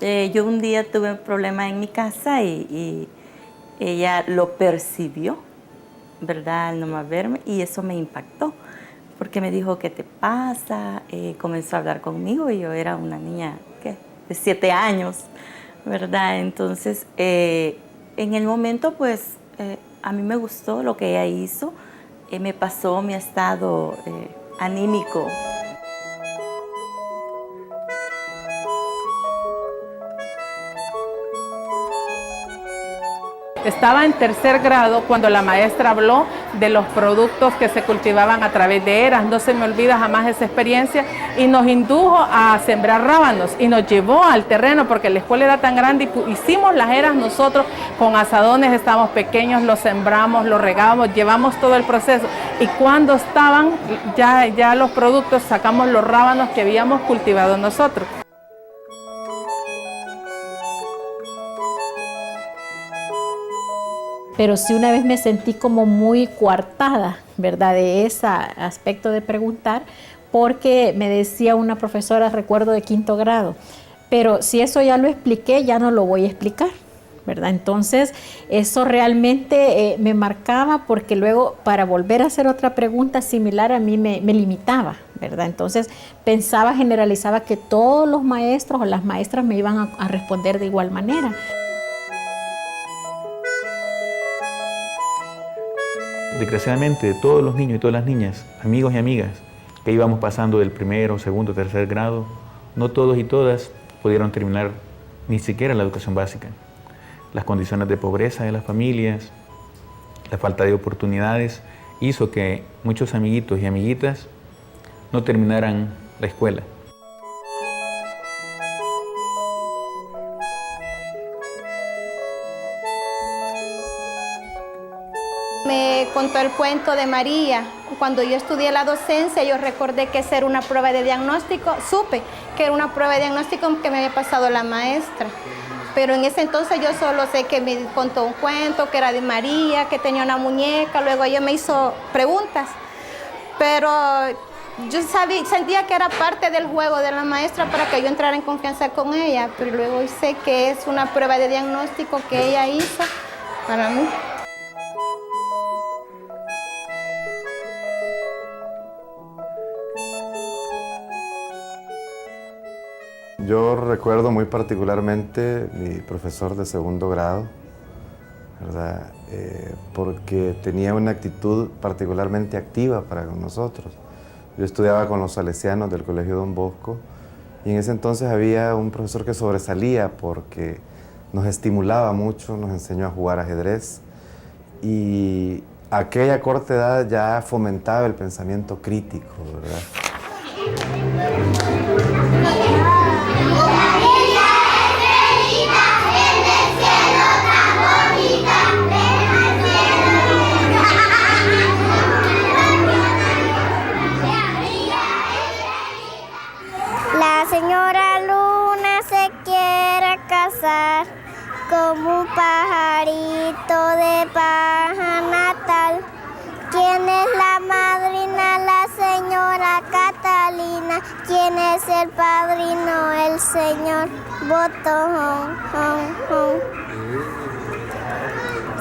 Yo un día tuve un problema en mi casa y ella lo percibió, ¿verdad? Al nomás verme, y eso me impactó, porque me dijo, ¿qué te pasa? Comenzó a hablar conmigo y yo era una niña, ¿qué? De 7 años, ¿verdad? Entonces, en el momento, pues, a mí me gustó lo que ella hizo, me pasó mi estado anímico. Estaba en 3er grado cuando la maestra habló de los productos que se cultivaban a través de eras. No se me olvida jamás esa experiencia y nos indujo a sembrar rábanos y nos llevó al terreno porque la escuela era tan grande y hicimos las eras nosotros con asadones, estábamos pequeños, los sembramos, los regábamos, llevamos todo el proceso y cuando estaban ya los productos sacamos los rábanos que habíamos cultivado nosotros. Pero sí una vez me sentí como muy coartada, ¿verdad? De ese aspecto de preguntar, porque me decía una profesora, recuerdo de 5º grado, pero si eso ya lo expliqué, ya no lo voy a explicar, ¿verdad? Entonces, eso realmente me marcaba porque luego para volver a hacer otra pregunta similar a mí me limitaba, ¿verdad? Entonces, pensaba, generalizaba que todos los maestros o las maestras me iban a responder de igual manera. Desgraciadamente, de todos los niños y todas las niñas, amigos y amigas que íbamos pasando del 1º, 2º, 3er grado, no todos y todas pudieron terminar ni siquiera la educación básica. Las condiciones de pobreza de las familias, la falta de oportunidades, hizo que muchos amiguitos y amiguitas no terminaran la escuela. Me contó el cuento de María. Cuando yo estudié la docencia, yo recordé que esa era una prueba de diagnóstico, supe que era una prueba de diagnóstico que me había pasado la maestra. Pero en ese entonces yo solo sé que me contó un cuento, que era de María, que tenía una muñeca, luego ella me hizo preguntas. Pero yo sentía que era parte del juego de la maestra para que yo entrara en confianza con ella, pero luego sé que es una prueba de diagnóstico que ella hizo para mí. Yo recuerdo muy particularmente mi profesor de 2º grado, ¿verdad? Porque tenía una actitud particularmente activa para con nosotros. Yo estudiaba con los salesianos del Colegio Don Bosco y en ese entonces había un profesor que sobresalía porque nos estimulaba mucho, nos enseñó a jugar ajedrez y a aquella corta edad ya fomentaba el pensamiento crítico, ¿verdad? La señora Luna se quiere casar con un pajarito de paja natal. ¿Quién es la madrina? La señora Catalina. ¿Quién es el padrino? El señor Botón.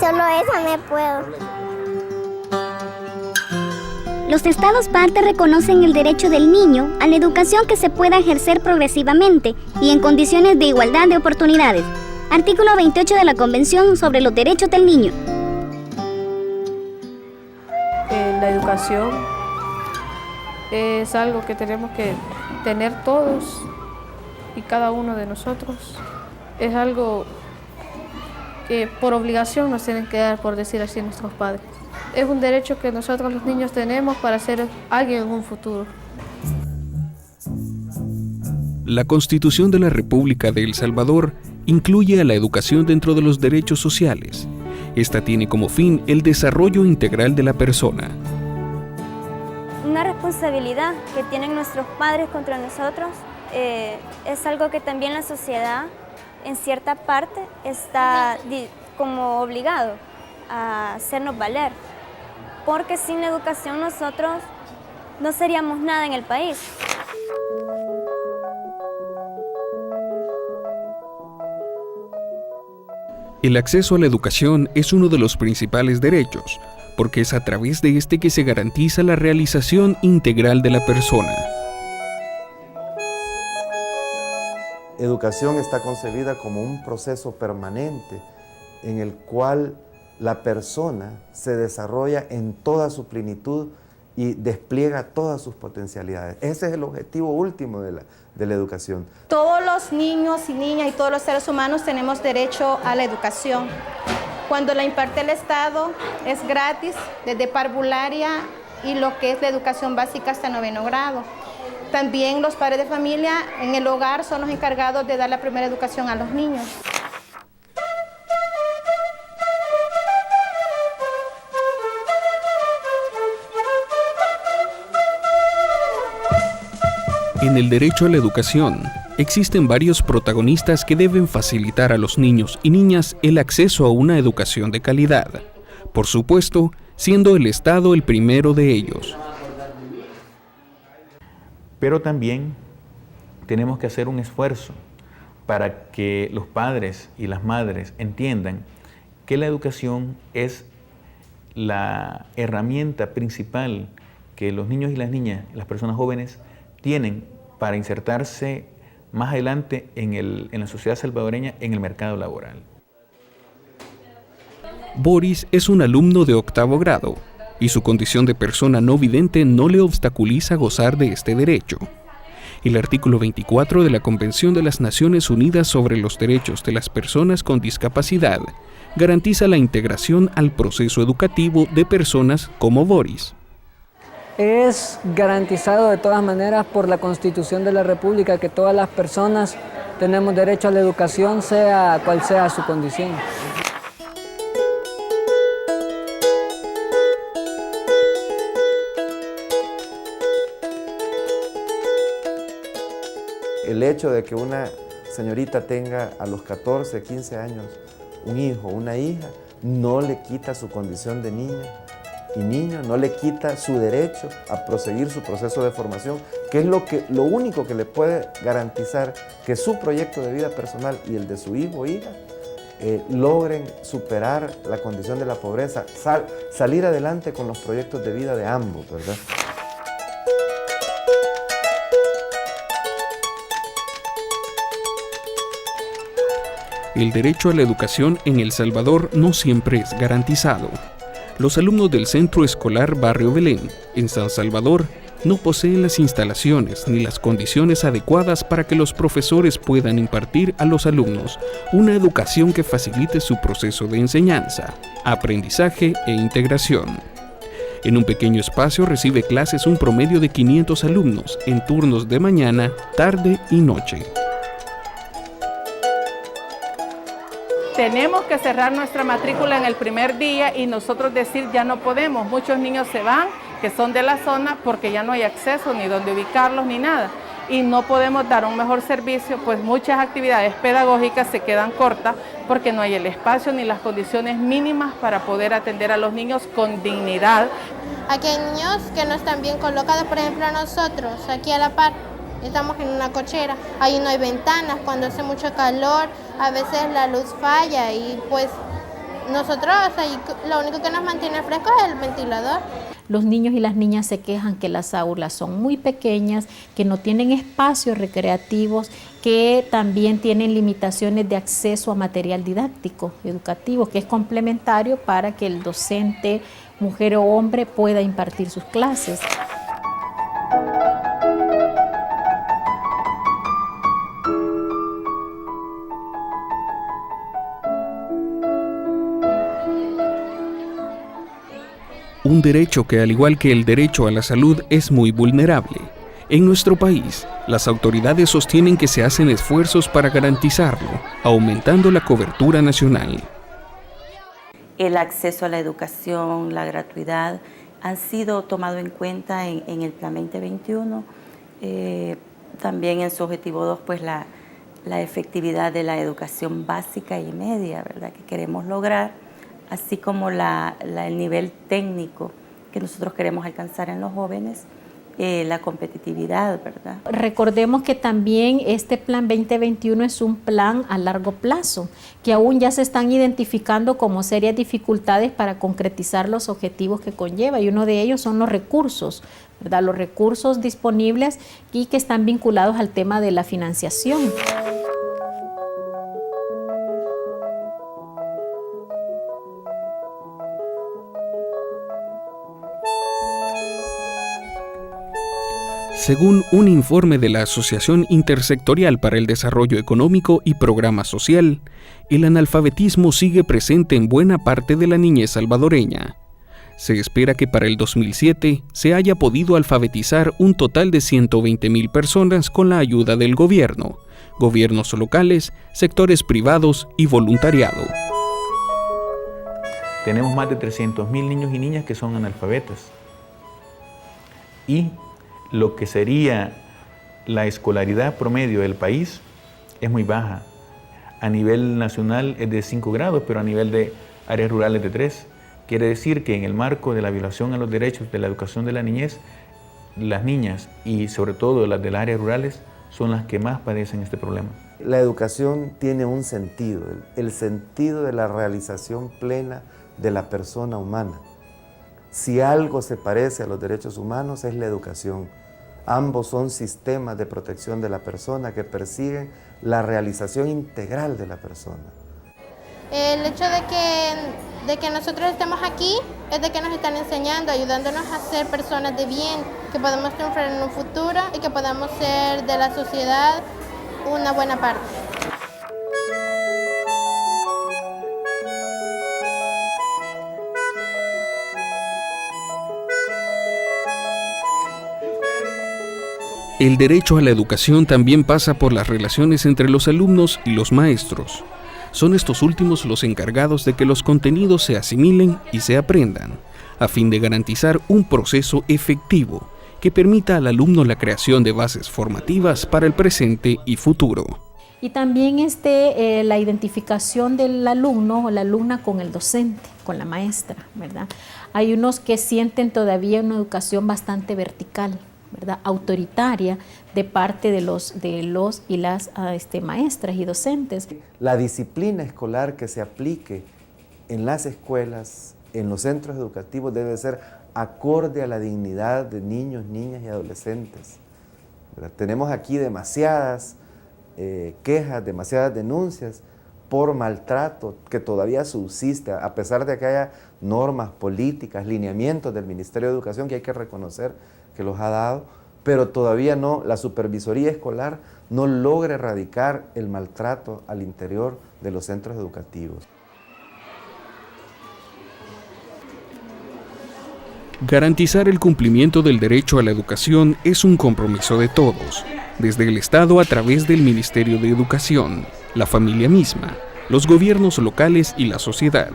Solo esa me puedo. Los estados parte reconocen el derecho del niño a la educación que se pueda ejercer progresivamente y en condiciones de igualdad de oportunidades. Artículo 28 de la Convención sobre los Derechos del Niño. La educación es algo que tenemos que tener todos y cada uno de nosotros. Es algo que por obligación nos tienen que dar, por decir así, nuestros padres. Es un derecho que nosotros los niños tenemos para ser alguien en un futuro. La Constitución de la República de El Salvador incluye a la educación dentro de los derechos sociales. Esta tiene como fin el desarrollo integral de la persona. Una responsabilidad que tienen nuestros padres contra nosotros es algo que también la sociedad en cierta parte está como obligado a hacernos valer, porque sin la educación nosotros no seríamos nada en el país. El acceso a la educación es uno de los principales derechos, porque es a través de este que se garantiza la realización integral de la persona. Educación está concebida como un proceso permanente en el cual la persona se desarrolla en toda su plenitud y despliega todas sus potencialidades. Ese es el objetivo último de la educación. Todos los niños y niñas y todos los seres humanos tenemos derecho a la educación. Cuando la imparte el Estado es gratis desde parvularia y lo que es la educación básica hasta 9º grado. También los padres de familia en el hogar son los encargados de dar la primera educación a los niños. En el derecho a la educación, existen varios protagonistas que deben facilitar a los niños y niñas el acceso a una educación de calidad. Por supuesto, siendo el Estado el primero de ellos. Pero también tenemos que hacer un esfuerzo para que los padres y las madres entiendan que la educación es la herramienta principal que los niños y las niñas, las personas jóvenes, tienen para insertarse más adelante en la sociedad salvadoreña, en el mercado laboral. Boris es un alumno de 8º grado y su condición de persona no vidente no le obstaculiza gozar de este derecho. El artículo 24 de la Convención de las Naciones Unidas sobre los Derechos de las Personas con Discapacidad garantiza la integración al proceso educativo de personas como Boris. Es garantizado de todas maneras por la Constitución de la República que todas las personas tenemos derecho a la educación, sea cual sea su condición. El hecho de que una señorita tenga a los 14, 15 años un hijo o una hija, no le quita su condición de niña y niño, no le quita su derecho a proseguir su proceso de formación, que es lo único que le puede garantizar que su proyecto de vida personal y el de su hijo o hija logren superar la condición de la pobreza, salir adelante con los proyectos de vida de ambos, ¿verdad? El derecho a la educación en El Salvador no siempre es garantizado. Los alumnos del Centro Escolar Barrio Belén, en San Salvador, no poseen las instalaciones ni las condiciones adecuadas para que los profesores puedan impartir a los alumnos una educación que facilite su proceso de enseñanza, aprendizaje e integración. En un pequeño espacio recibe clases un promedio de 500 alumnos en turnos de mañana, tarde y noche. Tenemos que cerrar nuestra matrícula en el primer día y nosotros decir ya no podemos. Muchos niños se van, que son de la zona, porque ya no hay acceso ni donde ubicarlos ni nada. Y no podemos dar un mejor servicio, pues muchas actividades pedagógicas se quedan cortas porque no hay el espacio ni las condiciones mínimas para poder atender a los niños con dignidad. Aquí hay niños que no están bien colocados, por ejemplo nosotros, aquí a la par. Estamos en una cochera, ahí no hay ventanas, cuando hace mucho calor, a veces la luz falla y pues nosotros ahí lo único que nos mantiene fresco es el ventilador. Los niños y las niñas se quejan que las aulas son muy pequeñas, que no tienen espacios recreativos, que también tienen limitaciones de acceso a material didáctico, educativo, que es complementario para que el docente, mujer o hombre, pueda impartir sus clases. Un derecho que, al igual que el derecho a la salud, es muy vulnerable. En nuestro país, las autoridades sostienen que se hacen esfuerzos para garantizarlo, aumentando la cobertura nacional. El acceso a la educación, la gratuidad, han sido tomados en cuenta en el Plan 2021. También en su objetivo 2, pues la efectividad de la educación básica y media, ¿verdad?, que queremos lograr, así como el nivel técnico que nosotros queremos alcanzar en los jóvenes, la competitividad, ¿verdad? Recordemos que también este Plan 2021 es un plan a largo plazo, que aún ya se están identificando como serias dificultades para concretizar los objetivos que conlleva, y uno de ellos son los recursos, ¿verdad? Los recursos disponibles y que están vinculados al tema de la financiación. Según un informe de la Asociación Intersectorial para el Desarrollo Económico y Programa Social, el analfabetismo sigue presente en buena parte de la niñez salvadoreña. Se espera que para el 2007 se haya podido alfabetizar un total de 120,000 personas con la ayuda del gobierno, gobiernos locales, sectores privados y voluntariado. Tenemos más de 300,000 niños y niñas que son analfabetas. Y lo que sería la escolaridad promedio del país es muy baja. A nivel nacional es de 5 grados, pero a nivel de áreas rurales de 3. Quiere decir que en el marco de la violación a los derechos de la educación de la niñez, las niñas y sobre todo las de las áreas rurales son las que más padecen este problema. La educación tiene un sentido, el sentido de la realización plena de la persona humana. Si algo se parece a los derechos humanos es la educación. Ambos son sistemas de protección de la persona que persiguen la realización integral de la persona. El hecho de que nosotros estemos aquí es de que nos están enseñando, ayudándonos a ser personas de bien, que podamos triunfar en un futuro y que podamos ser de la sociedad una buena parte. El derecho a la educación también pasa por las relaciones entre los alumnos y los maestros. Son estos últimos los encargados de que los contenidos se asimilen y se aprendan, a fin de garantizar un proceso efectivo que permita al alumno la creación de bases formativas para el presente y futuro. Y también la identificación del alumno o la alumna con el docente, con la maestra, ¿verdad? Hay unos que sienten todavía una educación bastante vertical, ¿verdad? Autoritaria de parte de los y las maestras y docentes. La disciplina escolar que se aplique en las escuelas, en los centros educativos, debe ser acorde a la dignidad de niños, niñas y adolescentes, ¿verdad? Tenemos aquí demasiadas quejas, demasiadas denuncias por maltrato que todavía subsiste, a pesar de que haya normas, políticas, lineamientos del Ministerio de Educación que hay que reconocer que los ha dado, pero todavía no, la supervisoría escolar no logra erradicar el maltrato al interior de los centros educativos. Garantizar el cumplimiento del derecho a la educación es un compromiso de todos, desde el Estado a través del Ministerio de Educación, la familia misma, los gobiernos locales y la sociedad,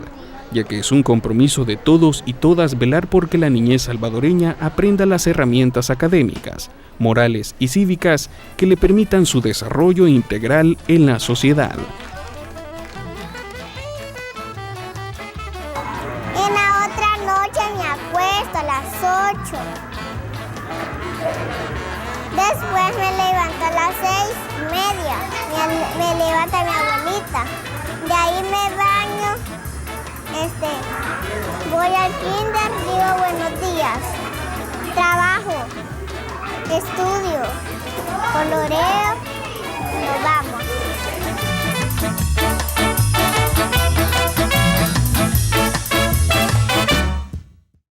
ya que es un compromiso de todos y todas velar por que la niñez salvadoreña aprenda las herramientas académicas, morales y cívicas que le permitan su desarrollo integral en la sociedad. En la otra noche me acuesto a las 8. Después me levanto a las 6:30. Me levanta mi abuelita. De ahí me baño. Voy al kinder, digo buenos días. Trabajo, estudio, coloreo